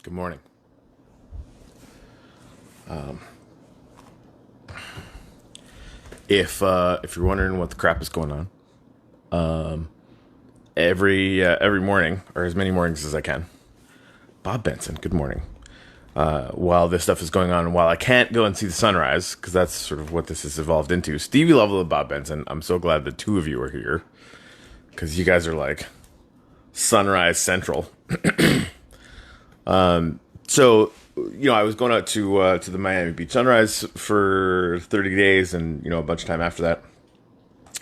Good morning. If you're wondering what the crap is going on, every morning or as many mornings as I can, Bob Benson. Good morning. While this stuff is going on, and while I can't go and see the sunrise because that's sort of what this has evolved into, Stevie Level and Bob Benson. I'm so glad the two of you are here because you guys are like sunrise central. So, I was going out to the Miami Beach Sunrise for 30 days and, a bunch of time after that.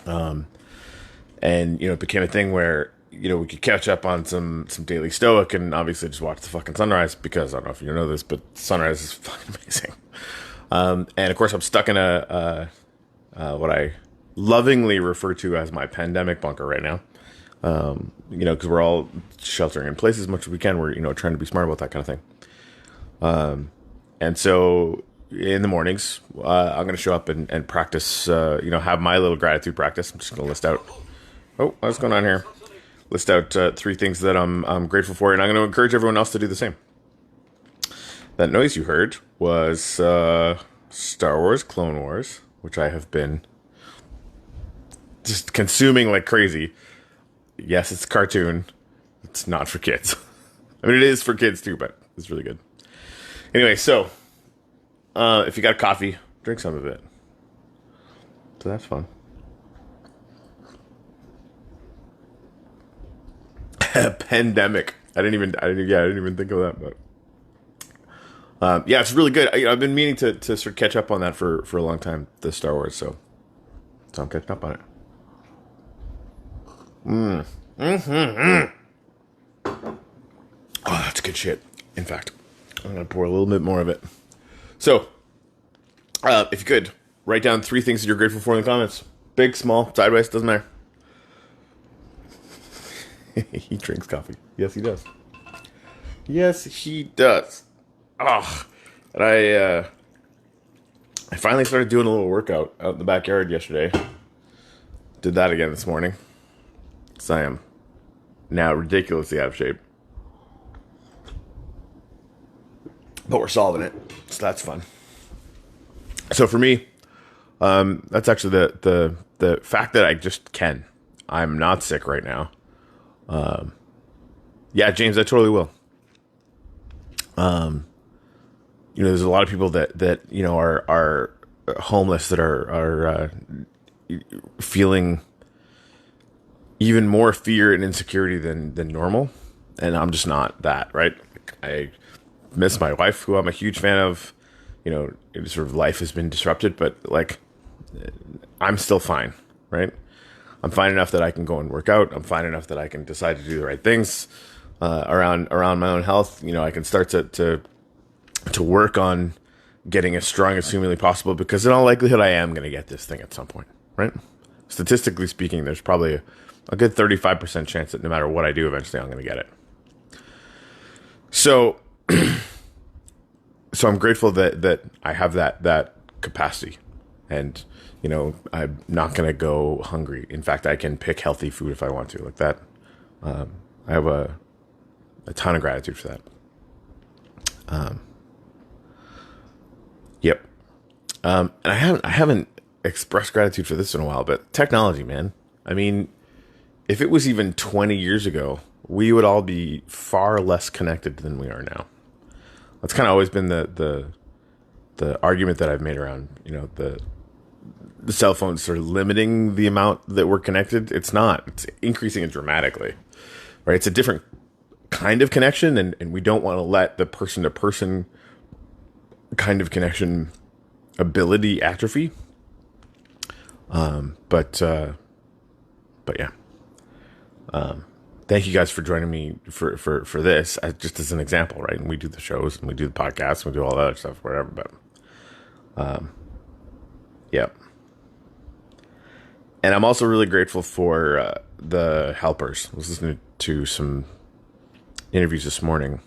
And, it became a thing where, we could catch up on some daily Stoic and obviously just watch the fucking sunrise because I don't know if you know this, but sunrise is fucking amazing. And of course I'm stuck in a what I lovingly refer to as my pandemic bunker right now. Because we're all sheltering in place as much as we can. We're, trying to be smart about that kind of thing. And so in the mornings, I'm going to show up and practice, have my little gratitude practice. I'm just going to list out, what's going on here? List out 3 things that I'm grateful for, and I'm going to encourage everyone else to do the same. That noise you heard was Star Wars Clone Wars, which I have been just consuming like crazy. Yes, it's a cartoon. It's not for kids. I mean, it is for kids too, but it's really good. Anyway, so if you got a coffee, drink some of it. So that's fun. Pandemic. I didn't even think of that, but it's really good. I've been meaning to sort of catch up on that for a long time, the Star Wars, so I'm catching up on it. Oh, that's good shit. In fact, I'm going to pour a little bit more of it. So, if you could, write down 3 things that you're grateful for in the comments. Big, small, sideways, doesn't matter. He drinks coffee. Yes, he does. Yes, he does. Oh, and I finally started doing a little workout out in the backyard yesterday. Did that again this morning. So I am now ridiculously out of shape. But we're solving it. So that's fun. So for me, that's actually the fact that I just can. I'm not sick right now. Yeah, James, I totally will. There's a lot of people that are homeless that are feeling even more fear and insecurity than normal, and I'm just not that, right? I miss my wife, who I'm a huge fan of. Sort of life has been disrupted, but like I'm still fine, right? I'm fine enough that I can go and work out. I'm fine enough that I can decide to do the right things around my own health. I can start to work on getting as strong as humanly possible because in all likelihood I am going to get this thing at some point, right? Statistically speaking, there's probably a good 35% chance that no matter what I do, eventually I'm going to get it. So, I'm grateful that I have that capacity, and I'm not going to go hungry. In fact, I can pick healthy food if I want to, like that. I have a ton of gratitude for that. Yep. And I haven't expressed gratitude for this in a while, but technology, man. I mean, if it was even 20 years ago, we would all be far less connected than we are now. That's kind of always been the argument that I've made around, the cell phones sort of limiting the amount that we're connected. It's not. It's increasing it dramatically, right? It's a different kind of connection, and we don't want to let the person-to-person kind of connection ability atrophy. But yeah. Thank you guys for joining me for this, just as an example, right? And we do the shows, and we do the podcasts, and we do all that other stuff, whatever. But, yeah. And I'm also really grateful for the helpers. I was listening to some interviews this morning,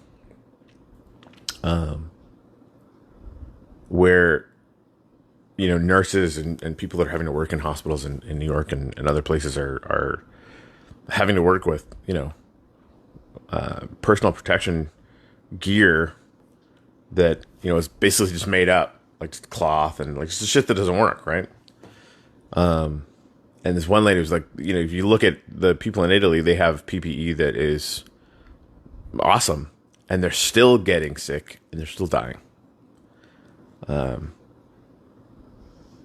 where nurses and people that are having to work in hospitals in New York and other places are having to work with personal protection gear that, is basically just made up, like just cloth and like just shit that doesn't work, right? And this one lady was like, if you look at the people in Italy, they have PPE that is awesome, and they're still getting sick and they're still dying.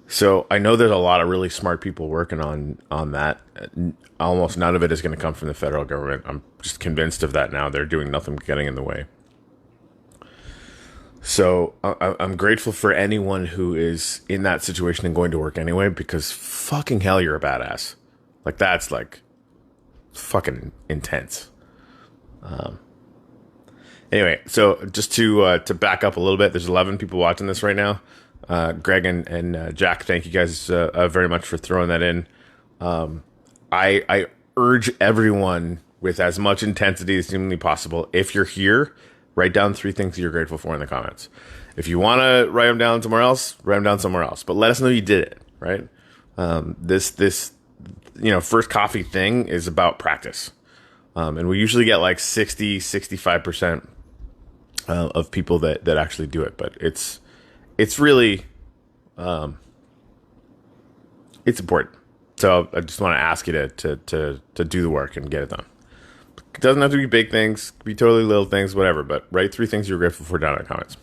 So I know there's a lot of really smart people working on that. Almost none of it is going to come from the federal government. I'm just convinced of that now. They're doing nothing but getting in the way. So I'm grateful for anyone who is in that situation and going to work anyway, because fucking hell, you're a badass. Like, that's like fucking intense. Anyway, so just to back up a little bit, there's 11 people watching this right now. Greg and Jack, thank you guys very much for throwing that in. I urge everyone with as much intensity as humanly possible, if you're here, write down 3 things you're grateful for in the comments. If you want to write them down somewhere else, write them down somewhere else. But let us know you did it, right? This first coffee thing is about practice. And we usually get like 65% of people that actually do it. But it's really, it's important. So I just want to ask you to do the work and get it done. It doesn't have to be big things. It could be totally little things, whatever. But write 3 things you're grateful for down in the comments.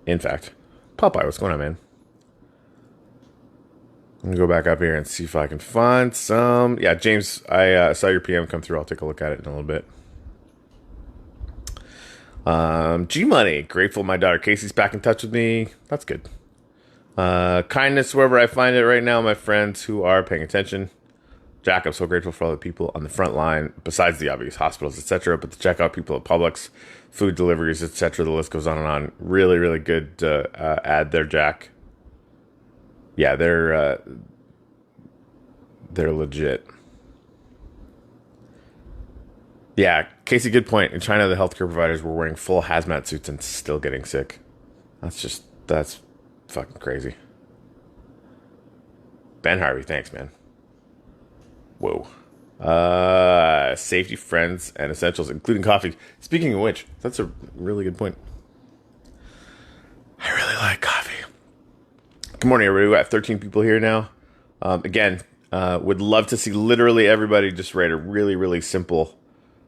In fact, Popeye, what's going on, man? I'm going to go back up here and see if I can find some. Yeah, James, I saw your PM come through. I'll take a look at it in a little bit. G-Money, grateful my daughter Casey's back in touch with me. That's good. Kindness wherever I find it right now, my friends who are paying attention. Jack, I'm so grateful for all the people on the front line, besides the obvious hospitals, etc., but to check out people at Publix, food deliveries, etc. The list goes on and on. Really, really good ad there, Jack. Yeah, they're legit. Yeah, Casey, good point. In China, the healthcare providers were wearing full hazmat suits and still getting sick. That's fucking crazy. Ben Harvey, thanks, man. Whoa. Safety, friends, and essentials, including coffee. Speaking of which, that's a really good point. I really like coffee. Good morning, everybody. We got 13 people here now. Again, would love to see literally everybody just write a really, really simple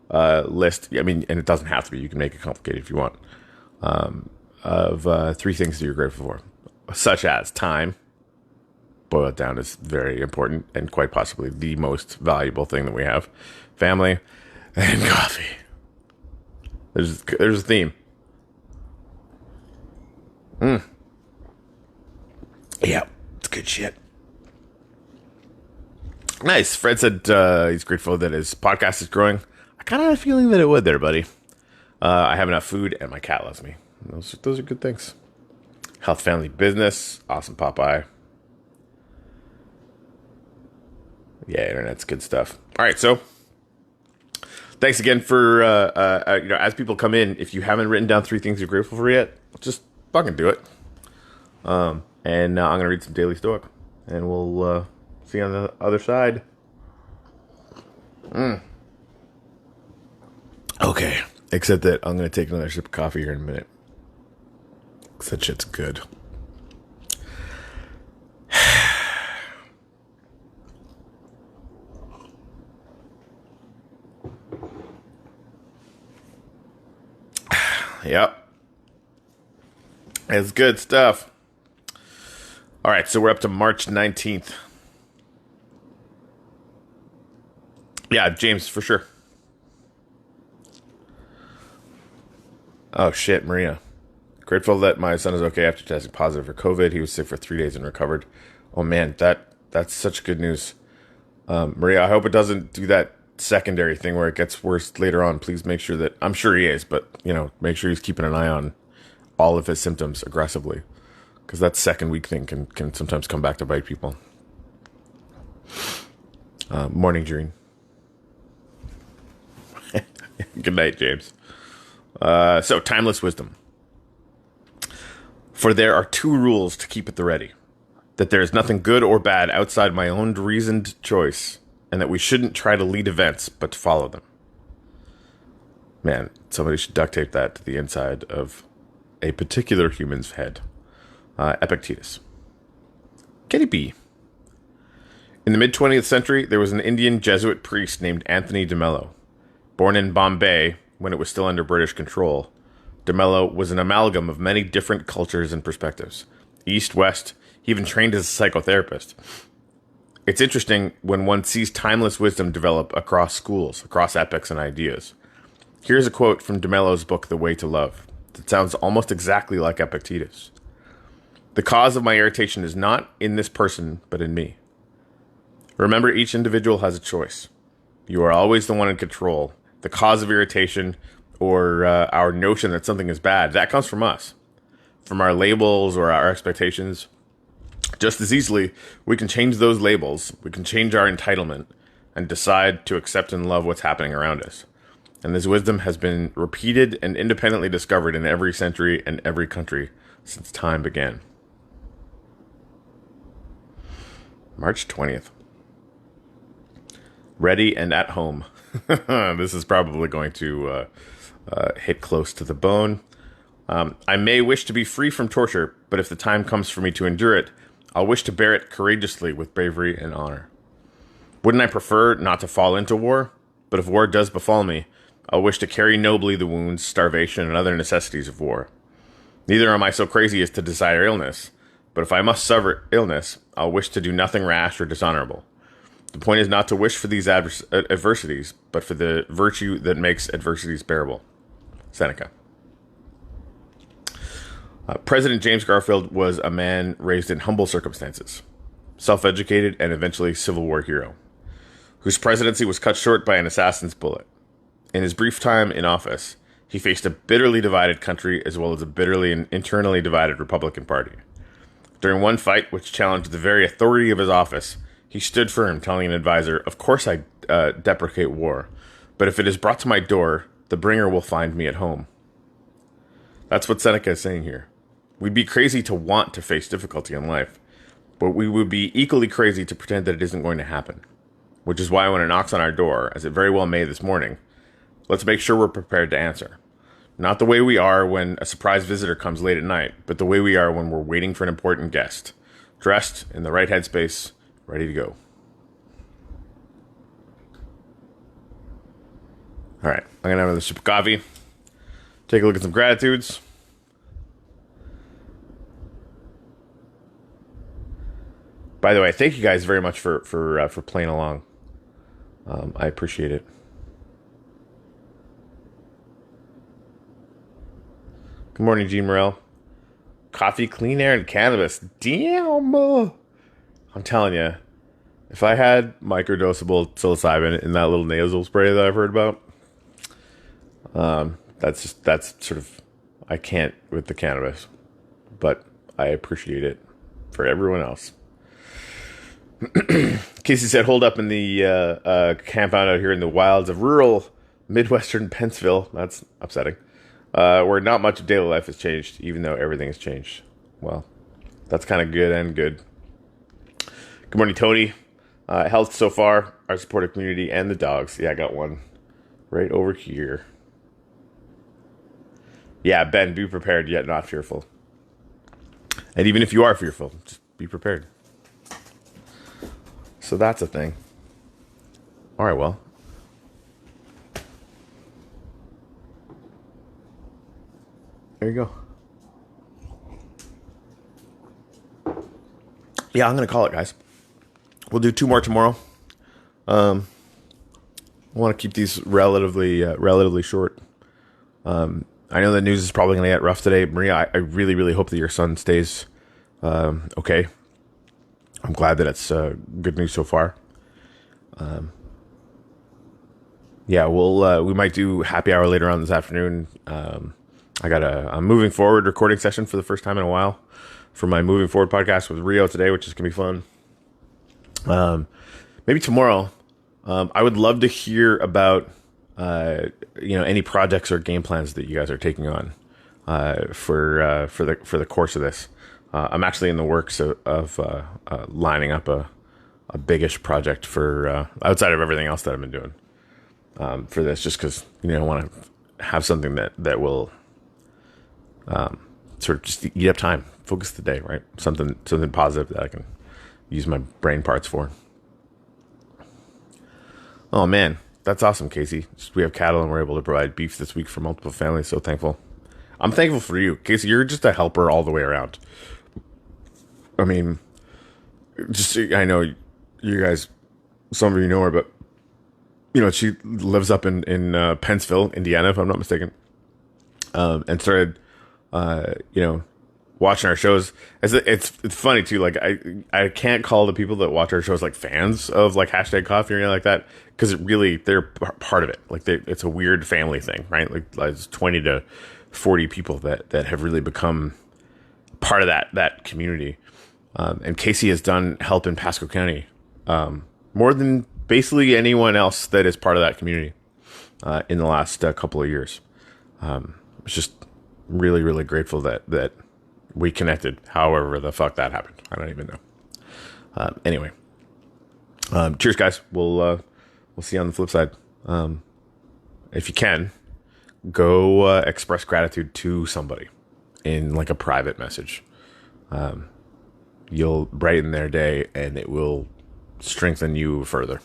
list. I mean, and it doesn't have to be. You can make it complicated if you want. Of 3 things that you're grateful for, such as time. Boil it down is very important and quite possibly the most valuable thing that we have. Family and coffee. There's a theme. Yeah, it's good shit. Nice. Fred said he's grateful that his podcast is growing. I kind of had a feeling that it would there, buddy. I have enough food and my cat loves me. Those are good things. Health, family, business. Awesome, Popeye. Yeah, internet's good stuff. All right, so thanks again for as people come in. If you haven't written down 3 things you're grateful for yet, just fucking do it. And now I'm gonna read some Daily Stoic, and we'll see you on the other side. Okay, except that I'm gonna take another sip of coffee here in a minute. That shit's good. Yep. It's good stuff. All right, so we're up to March 19th. Yeah, James, for sure. Oh, shit, Maria. Grateful that my son is okay after testing positive for COVID. He was sick for 3 days and recovered. Oh, man, that's such good news. Maria, I hope it doesn't do that secondary thing where it gets worse later on. Please make sure that, I'm sure he is, but make sure he's keeping an eye on all of his symptoms aggressively, because that second week thing can sometimes come back to bite people. Morning, Dream. Good night, James. So timeless wisdom. For there are 2 rules to keep at the ready: that there is nothing good or bad outside my own reasoned choice, and that we shouldn't try to lead events, but to follow them. Man, somebody should duct tape that to the inside of a particular human's head. Epictetus. Kitty B. In the mid-20th century, there was an Indian Jesuit priest named Anthony de Mello. Born in Bombay when it was still under British control, de Mello was an amalgam of many different cultures and perspectives. East, West, he even trained as a psychotherapist. It's interesting when one sees timeless wisdom develop across schools, across epochs and ideas. Here's a quote from de Mello's book, The Way to Love, that sounds almost exactly like Epictetus. The cause of my irritation is not in this person, but in me. Remember, each individual has a choice. You are always the one in control. The cause of irritation or our notion that something is bad, that comes from us, from our labels or our expectations. Just as easily, we can change those labels, we can change our entitlement, and decide to accept and love what's happening around us. And this wisdom has been repeated and independently discovered in every century and every country since time began. March 20th. Ready and at home. This is probably going to hit close to the bone. I may wish to be free from torture, but if the time comes for me to endure it, I'll wish to bear it courageously with bravery and honor. Wouldn't I prefer not to fall into war? But if war does befall me, I'll wish to carry nobly the wounds, starvation, and other necessities of war. Neither am I so crazy as to desire illness, but if I must suffer illness, I'll wish to do nothing rash or dishonorable. The point is not to wish for these adversities, but for the virtue that makes adversities bearable. Seneca. President James Garfield was a man raised in humble circumstances, self-educated and eventually Civil War hero, whose presidency was cut short by an assassin's bullet. In his brief time in office, he faced a bitterly divided country as well as a bitterly and internally divided Republican Party. During one fight which challenged the very authority of his office, he stood firm, telling an advisor, "Of course I deprecate war, but if it is brought to my door, the bringer will find me at home." That's what Seneca is saying here. We'd be crazy to want to face difficulty in life, but we would be equally crazy to pretend that it isn't going to happen. Which is why when it knocks on our door, as it very well may this morning, let's make sure we're prepared to answer. Not the way we are when a surprise visitor comes late at night, but the way we are when we're waiting for an important guest, dressed in the right headspace, ready to go. All right, I'm going to have another sip of coffee, take a look at some gratitudes. By the way, thank you guys very much for playing along. I appreciate it. Good morning, Gene Morell. Coffee, clean air, and cannabis. Damn. I'm telling you, if I had microdosable psilocybin in that little nasal spray that I've heard about, that's sort of, I can't with the cannabis, but I appreciate it for everyone else. Casey said, hold up in the compound out here in the wilds of rural Midwestern Pennsville. That's upsetting. Where not much of daily life has changed, even though everything has changed. Well, that's kind of good and good. Good morning, Tony. Health so far, our supportive community, and the dogs. Yeah, I got one right over here. Yeah, Ben, be prepared yet not fearful. And even if you are fearful, just be prepared. So that's a thing. All right, well. There you go. Yeah, I'm going to call it, guys. We'll do 2 more tomorrow. I want to keep these relatively short. I know the news is probably going to get rough today. Maria, I really, really hope that your son stays okay. I'm glad that it's good news so far. Yeah, we might do happy hour later on this afternoon. I got a moving forward recording session for the first time in a while for my moving forward podcast with Rio today, which is gonna be fun. Maybe tomorrow. I would love to hear about any projects or game plans that you guys are taking on for the course of this. I'm actually in the works of lining up a biggish project for outside of everything else that I've been doing for this, just because I want to have something that will sort of just eat up time, focus the day, right? Something positive that I can use my brain parts for. Oh man, that's awesome, Casey. We have cattle and we're able to provide beef this week for multiple families. So thankful. I'm thankful for you, Casey. You're just a helper all the way around. I mean, just I know you guys, some of you know her, but she lives up in Pennsville, Indiana, if I'm not mistaken, and started, watching our shows. It's funny too. Like I can't call the people that watch our shows like fans of like hashtag coffee or anything like that, because they're part of it. Like it's a weird family thing, right? Like it's 20 to 40 people that have really become part of that community. And Casey has done help in Pasco County more than basically anyone else that is part of that community in the last couple of years. It's just really, really grateful that we connected. However the fuck that happened, I don't even know. Anyway, cheers, guys. We'll see you on the flip side. If you can, go express gratitude to somebody in like a private message. You'll brighten their day and it will strengthen you further.